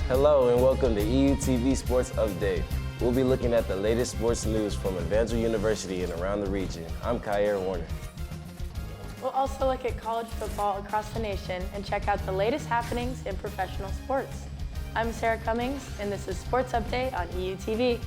Hello and welcome to EUTV Sports Update. We'll be looking at the latest sports news from Evangel University and around the region. I'm Kyer Warner. We'll also look at college football across the nation and check out the latest happenings in professional sports. I'm Sarah Cummings, and this is Sports Update on EUTV.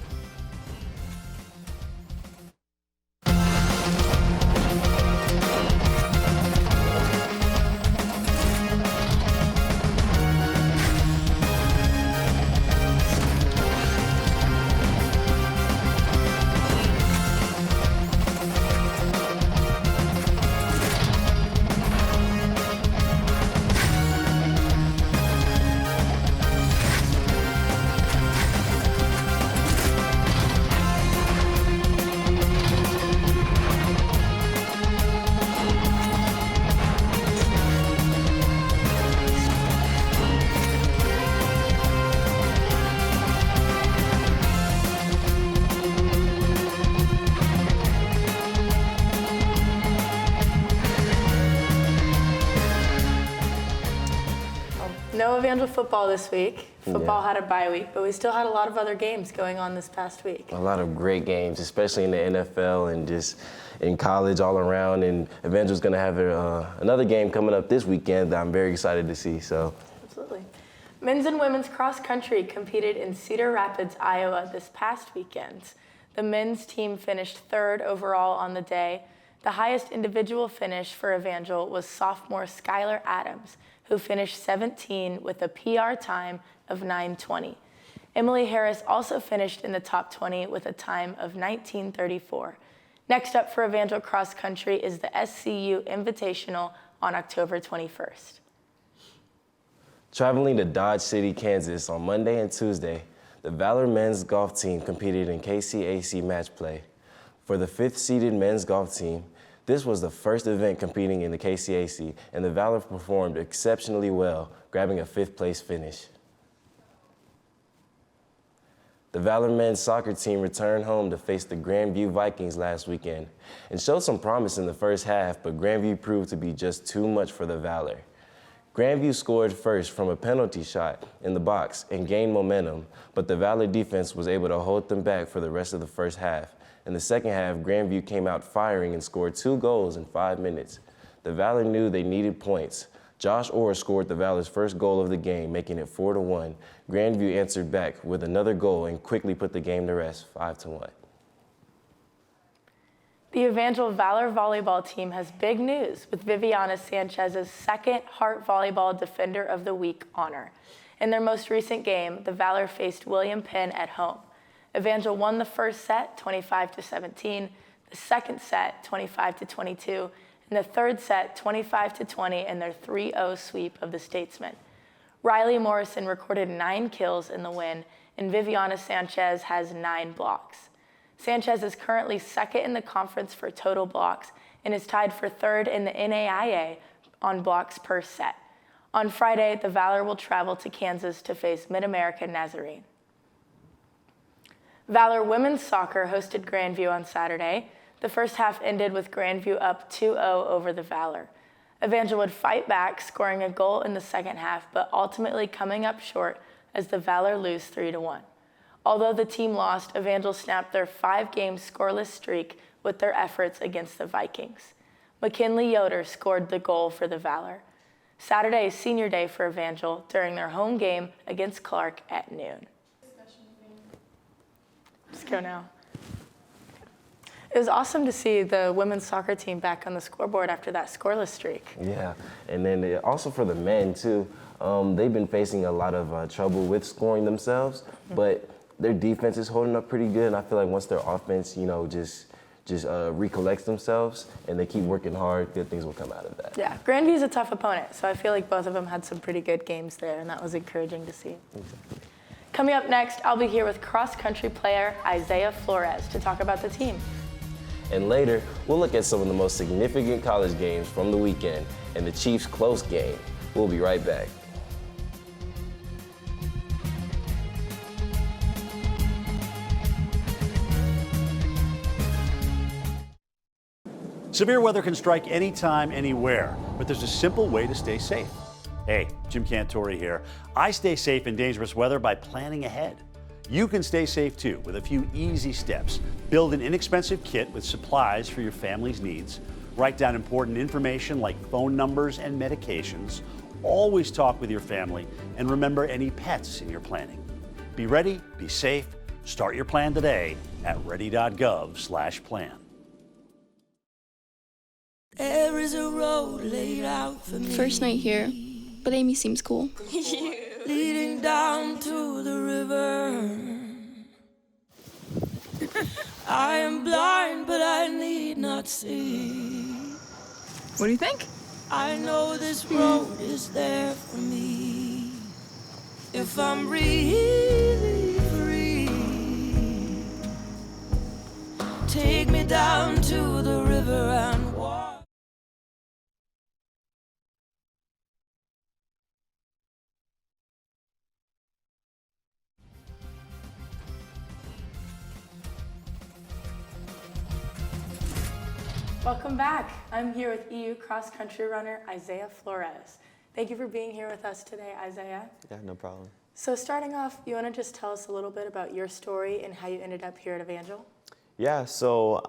No Evangel football this week. Football had a bye week, but we still had a lot of other games going on this past week. A lot of great games, especially in the NFL and just in college all around. And Evangel's going to have another game coming up this weekend that I'm very excited to see. Absolutely. Men's and women's cross country competed in Cedar Rapids, Iowa this past weekend. The men's team finished third overall on the day. The highest individual finish for Evangel was sophomore Skylar Adams, who finished 17 with a PR time of 9:20. Emily Harris also finished in the top 20 with a time of 19:34. Next up for Evangel Cross Country is the SCU Invitational on October 21st. Traveling to Dodge City, Kansas on Monday and Tuesday, the Valor men's golf team competed in KCAC match play. For the 5th-seeded men's golf team, this was the first event competing in the KCAC, and the Valor performed exceptionally well, grabbing a 5th-place finish. The Valor men's soccer team returned home to face the Grandview Vikings last weekend and showed some promise in the first half, but Grandview proved to be just too much for the Valor. Grandview scored first from a penalty shot in the box and gained momentum, but the Valor defense was able to hold them back for the rest of the first half. In the second half, Grandview came out firing and scored 2 goals in 5 minutes. The Valor knew they needed points. Josh Orr scored the Valor's first goal of the game, making it 4-1. Grandview answered back with another goal and quickly put the game to rest, 5-1. The Evangel Valor volleyball team has big news with Viviana Sanchez's second Hart Volleyball Defender of the Week honor. In their most recent game, the Valor faced William Penn at home. Evangel won the first set, 25-17, the second set, 25-22, and the third set, 25-20, in their 3-0 sweep of the Statesmen. Riley Morrison recorded 9 kills in the win, and Viviana Sanchez has 9 blocks. Sanchez is currently second in the conference for total blocks and is tied for third in the NAIA on blocks per set. On Friday, the Valor will travel to Kansas to face Mid-America Nazarene. Valor women's soccer hosted Grandview on Saturday. The first half ended with Grandview up 2-0 over the Valor. Evangel would fight back, scoring a goal in the second half, but ultimately coming up short as the Valor lose 3-1. Although the team lost, Evangel snapped their 5-game scoreless streak with their efforts against the Vikings. McKinley Yoder scored the goal for the Valor. Saturday is senior day for Evangel during their home game against Clark at noon. Just go now. It was awesome to see the women's soccer team back on the scoreboard after that scoreless streak. Yeah, and then also for the men too, they've been facing a lot of trouble with scoring themselves, but their defense is holding up pretty good. And I feel like once their offense, just recollects themselves and they keep working hard, good things will come out of that. Yeah, Grandview's a tough opponent, so I feel like both of them had some pretty good games there, and that was encouraging to see. Exactly. Coming up next, I'll be here with cross-country player Isaiah Flores to talk about the team. And later, we'll look at some of the most significant college games from the weekend and the Chiefs' close game. We'll be right back. Severe weather can strike anytime, anywhere, but there's a simple way to stay safe. A, Jim Cantori here. I stay safe in dangerous weather by planning ahead. You can stay safe too with a few easy steps. Build an inexpensive kit with supplies for your family's needs. Write down important information like phone numbers and medications. Always talk with your family and remember any pets in your planning. Be ready, be safe. Start your plan today at ready.gov/plan. There is a road laid out for me. First night here, but Amy seems cool. Leading down to the river. I am blind, but I need not see. What do you think? I know this road is there for me. If I'm really free, take me down to the river and walk. Welcome back. I'm here with EU cross-country runner Isaiah Flores. Thank you for being here with us today, Isaiah. Yeah, no problem. So starting off, you want to just tell us a little bit about your story and how you ended up here at Evangel? Yeah, so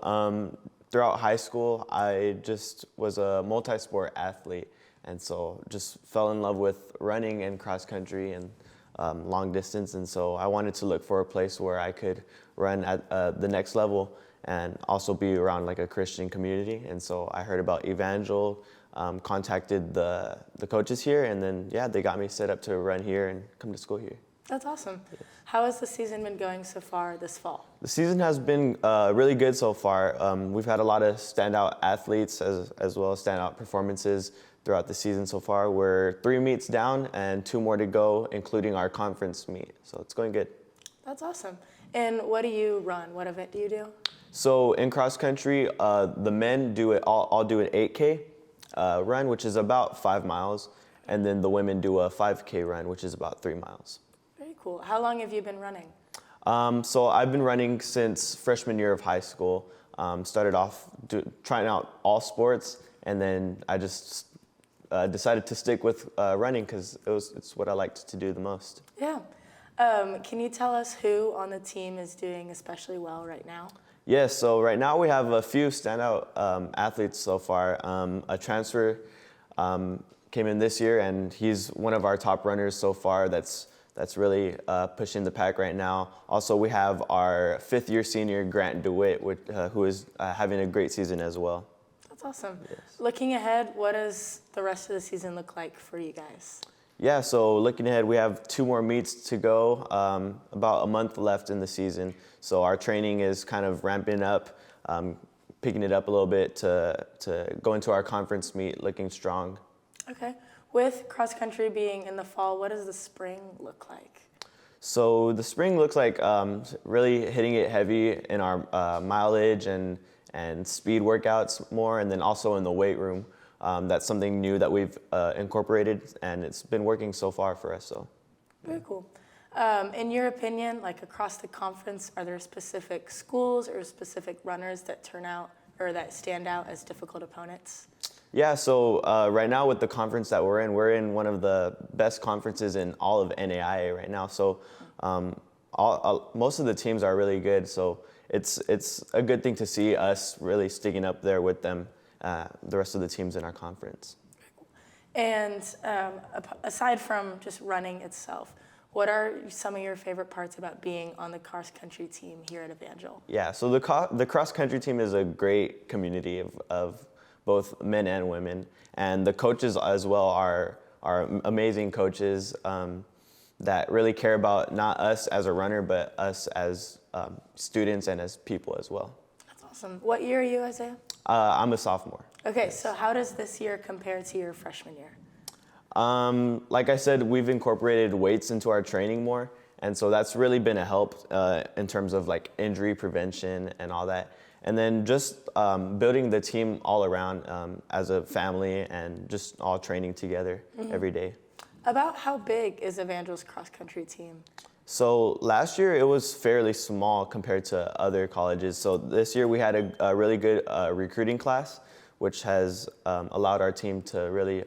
throughout high school, I just was a multi-sport athlete, and so just fell in love with running and cross country and long distance, and so I wanted to look for a place where I could run at the next level and also be around like a Christian community. And so I heard about Evangel, contacted the coaches here, and then yeah, they got me set up to run here and come to school here. That's awesome. How has the season been going so far this fall? The season has been really good so far. We've had a lot of standout athletes as well as standout performances throughout the season so far. We're 3 meets down and 2 more to go, including our conference meet. So it's going good. That's awesome. And what do you run? What event do you do? So in cross country, the men do it. I'll do an 8K run, which is about 5 miles, and then the women do a 5K run, which is about 3 miles. Very cool. How long have you been running? So I've been running since freshman year of high school. Started off trying out all sports, and then I just decided to stick with running because it's what I liked to do the most. Yeah. Can you tell us who on the team is doing especially well right now? Yes, so right now we have a few standout athletes so far. A transfer came in this year, and he's one of our top runners so far that's really pushing the pack right now. Also, we have our 5th-year senior, Grant DeWitt, who is having a great season as well. That's awesome. Yes. Looking ahead, what does the rest of the season look like for you guys? Yeah, so looking ahead, we have 2 more meets to go, about a month left in the season. So our training is kind of ramping up, picking it up a little bit to go into our conference meet looking strong. Okay. With cross country being in the fall, what does the spring look like? So the spring looks like really hitting it heavy in our mileage and speed workouts more, and then also in the weight room. That's something new that we've incorporated, and it's been working so far for us. So, very cool. In your opinion, like across the conference, are there specific schools or specific runners that turn out or that stand out as difficult opponents? Yeah, so right now with the conference that we're in one of the best conferences in all of NAIA right now. So most of the teams are really good. So it's a good thing to see us really sticking up there with them, the rest of the teams in our conference. And aside from just running itself, what are some of your favorite parts about being on the cross-country team here at Evangel? Yeah, so the cross-country team is a great community of both men and women. And the coaches as well are amazing coaches that really care about not us as a runner, but us as students and as people as well. That's awesome. What year are you, Isaiah? I'm a sophomore. Okay, yes. So how does this year compare to your freshman year? Like I said, we've incorporated weights into our training more, and so that's really been a help in terms of like injury prevention and all that. And then just building the team all around as a family and just all training together every day. About how big is Evangel's cross-country team? So last year it was fairly small compared to other colleges. So this year we had a really good recruiting class, which has allowed our team to really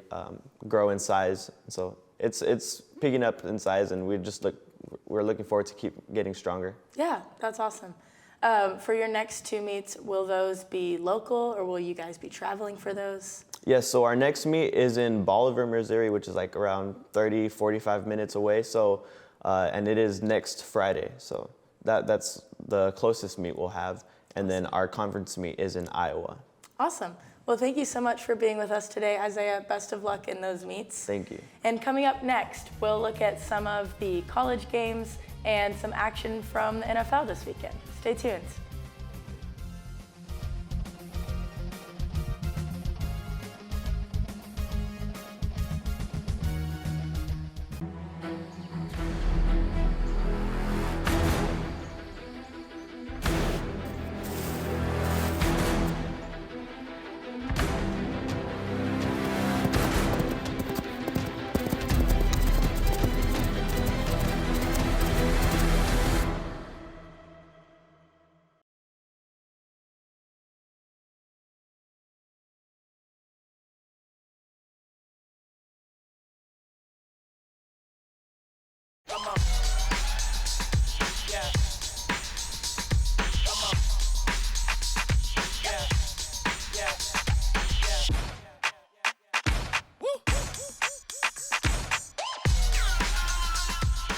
grow in size. So it's picking up in size, and we're looking forward to keep getting stronger. Yeah, that's awesome. For your next 2 meets, will those be local, or will you guys be traveling for those? Yes, so our next meet is in Bolivar, Missouri, which is like around 30, 45 minutes away. So, and it is next Friday. So that's the closest meet we'll have. And then our conference meet is in Iowa. Awesome. Well, thank you so much for being with us today, Isaiah. Best of luck in those meets. Thank you. And coming up next, we'll look at some of the college games and some action from the NFL this weekend. Stay tuned.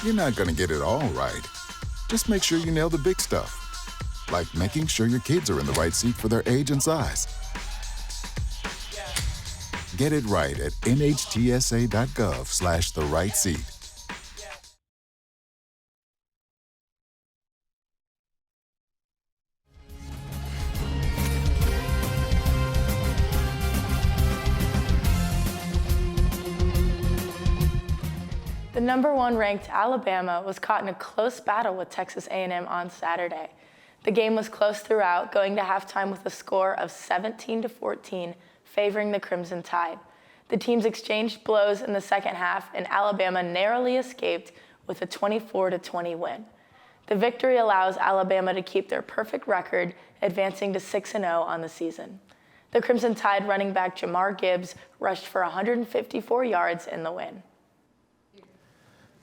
You're not going to get it all right. Just make sure you nail the big stuff, like making sure your kids are in the right seat for their age and size. Get it right at nhtsa.gov/the-right-seat. The #1 ranked Alabama was caught in a close battle with Texas A&M on Saturday. The game was close throughout, going to halftime with a score of 17-14, favoring the Crimson Tide. The teams exchanged blows in the second half, and Alabama narrowly escaped with a 24-20 win. The victory allows Alabama to keep their perfect record, advancing to 6-0 on the season. The Crimson Tide running back Jamar Gibbs rushed for 154 yards in the win.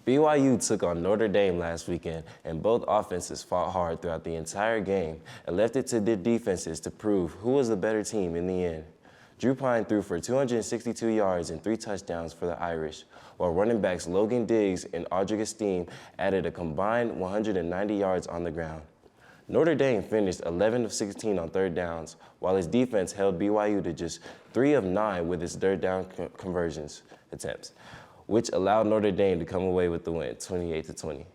BYU took on Notre Dame last weekend, and both offenses fought hard throughout the entire game and left it to their defenses to prove who was the better team in the end. Drew Pine threw for 262 yards and 3 touchdowns for the Irish, while running backs Logan Diggs and Audric Esteen added a combined 190 yards on the ground. Notre Dame finished 11 of 16 on third downs, while its defense held BYU to just 3 of 9 with its third down conversions attempts, which allowed Notre Dame to come away with the win, 28-20.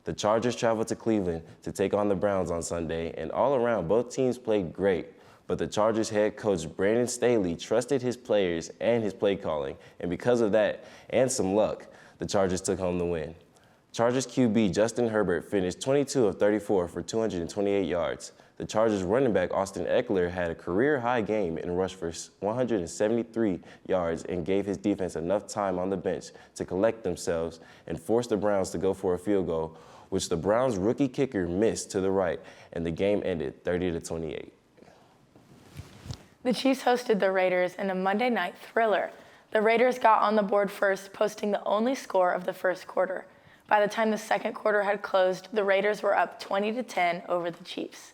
The Chargers traveled to Cleveland to take on the Browns on Sunday, and all around, both teams played great. But the Chargers head coach Brandon Staley trusted his players and his play calling, and because of that, and some luck, the Chargers took home the win. Chargers QB Justin Herbert finished 22 of 34 for 228 yards. The Chargers running back Austin Eckler had a career-high game and rushed for 173 yards and gave his defense enough time on the bench to collect themselves and force the Browns to go for a field goal, which the Browns' rookie kicker missed to the right, and the game ended 30-28. The Chiefs hosted the Raiders in a Monday night thriller. The Raiders got on the board first, posting the only score of the first quarter. By the time the second quarter had closed, the Raiders were up 20-10 over the Chiefs.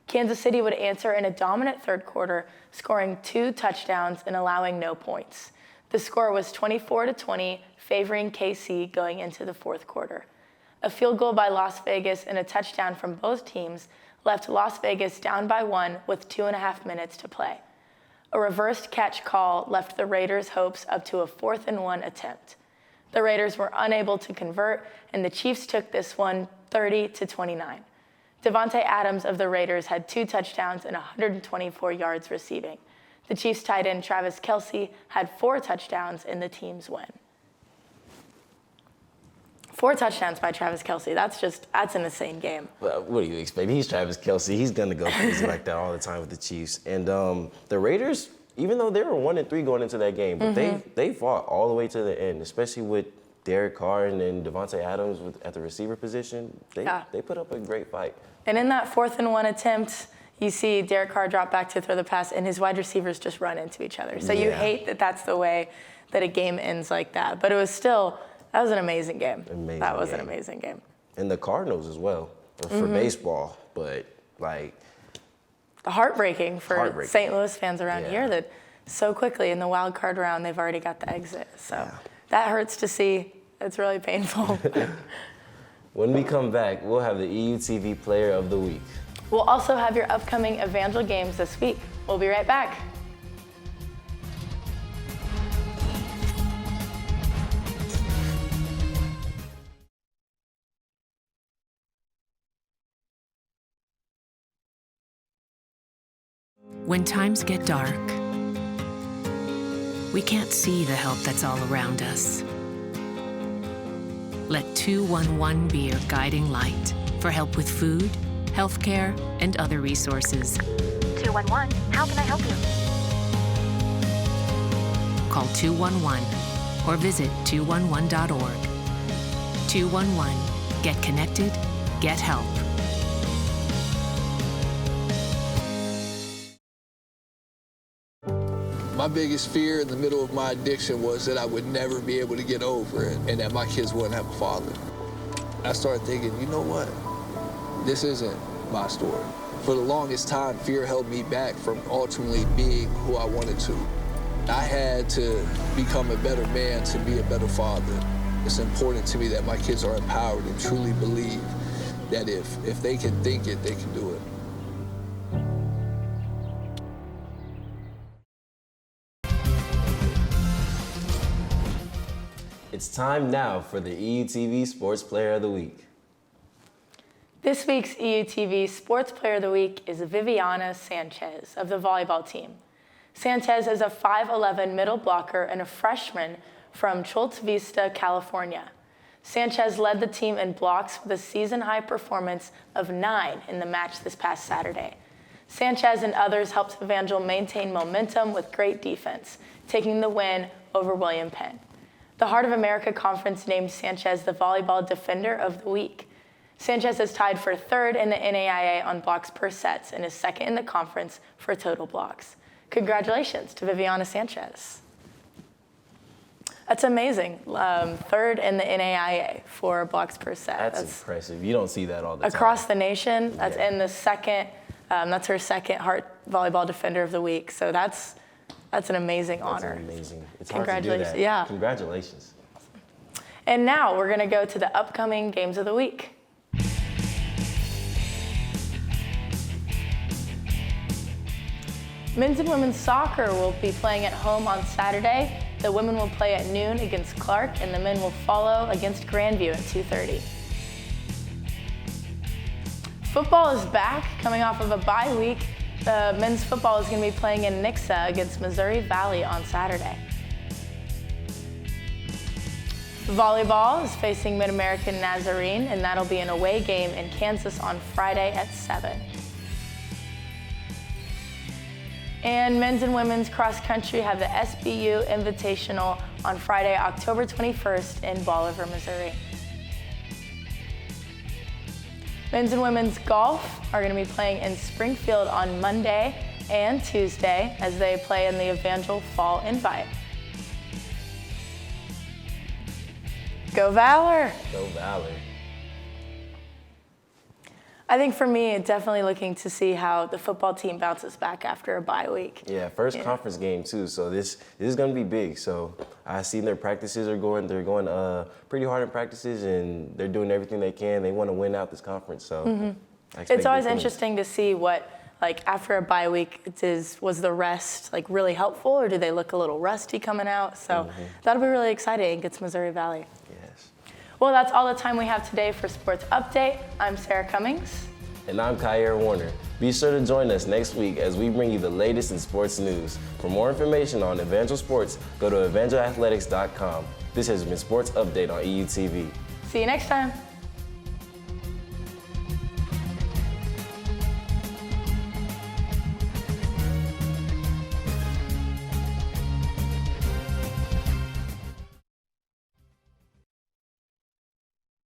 Kansas City would answer in a dominant third quarter, scoring 2 touchdowns and allowing no points. The score was 24-20, favoring KC going into the fourth quarter. A field goal by Las Vegas and a touchdown from both teams left Las Vegas down by 1 with 2.5 minutes to play. A reversed catch call left the Raiders' hopes up to a 4th-and-1 attempt. The Raiders were unable to convert, and the Chiefs took this one 30-29. Devontae Adams of the Raiders had 2 touchdowns and 124 yards receiving. The Chiefs tight end Travis Kelce had 4 touchdowns in the team's win. 4 touchdowns by Travis Kelce. That's an insane game. Well, what do you expect? He's Travis Kelce. He's going to go crazy like that all the time with the Chiefs. And the Raiders, even though they were 1-3 going into that game, but they fought all the way to the end, especially with Derek Carr and then Devontae Adams at the receiver position. They put up a great fight. And in that 4th-and-1 attempt, you see Derek Carr drop back to throw the pass, and his wide receivers just run into each other. So you hate that that's the way that a game ends like that. But it was still, that was an amazing game. That was an game. amazing game. And the Cardinals as well, for baseball, but like. Heartbreaking for St. Louis fans around here that so quickly in the wild card round, they've already got the exit. So that hurts to see. It's really painful. When we come back, we'll have the EUTV Player of the Week. We'll also have your upcoming Evangel games this week. We'll be right back. When times get dark, we can't see the help that's all around us. Let 211 be your guiding light for help with food, healthcare, and other resources. 211, how can I help you? Call 211 or visit 211.org. 211, get connected, get help. My biggest fear in the middle of my addiction was that I would never be able to get over it and that my kids wouldn't have a father. I started thinking, you know what? This isn't my story. For the longest time, fear held me back from ultimately being who I wanted to. I had to become a better man to be a better father. It's important to me that my kids are empowered and truly believe that if they can think it, they can do it. It's time now for the EUTV Sports Player of the Week. This week's EUTV Sports Player of the Week is Viviana Sanchez of the volleyball team. Sanchez is a 5'11" middle blocker and a freshman from Chulta Vista, California. Sanchez led the team in blocks with a season-high performance of 9 in the match this past Saturday. Sanchez and others helped Evangel maintain momentum with great defense, taking the win over William Penn. The Heart of America Conference named Sanchez the Volleyball Defender of the Week. Sanchez is tied for 3rd in the NAIA on blocks per sets and is 2nd in the conference for total blocks. Congratulations to Viviana Sanchez. That's amazing. 3rd in the NAIA for blocks per set. That's impressive. You don't see that all the time. Across the nation, that's in the 2nd, that's her 2nd Heart Volleyball Defender of the Week. So that's an amazing honor. That's amazing. It's hard to do that. Yeah. Congratulations. And now we're going to go to the upcoming games of the week. Men's and women's soccer will be playing at home on Saturday. The women will play at noon against Clark, and the men will follow against Grandview at 2:30. Football is back, coming off of a bye week. Men's football is going to be playing in Nixa against Missouri Valley on Saturday. Volleyball is facing Mid-American Nazarene, and that'll be an away game in Kansas on Friday at 7. And men's and women's cross country have the SBU Invitational on Friday, October 21st in Bolivar, Missouri. Men's and women's golf are going to be playing in Springfield on Monday and Tuesday as they play in the Evangel Fall Invite. Go Valor! Go Valor. I think for me, definitely looking to see how the football team bounces back after a bye week. Yeah, first conference game too, so this is going to be big. So I see their practices are going, they're going pretty hard in practices, and they're doing everything they can. They want to win out this conference, so It's always interesting to see what, like after a bye week, was the rest like really helpful, or do they look a little rusty coming out? So that'll be really exciting against Missouri Valley. Yes. Well, that's all the time we have today for Sports Update. I'm Sarah Cummings. And I'm Kyer Warner. Be sure to join us next week as we bring you the latest in sports news. For more information on Evangel Sports, go to evangelathletics.com. This has been Sports Update on EUTV. See you next time.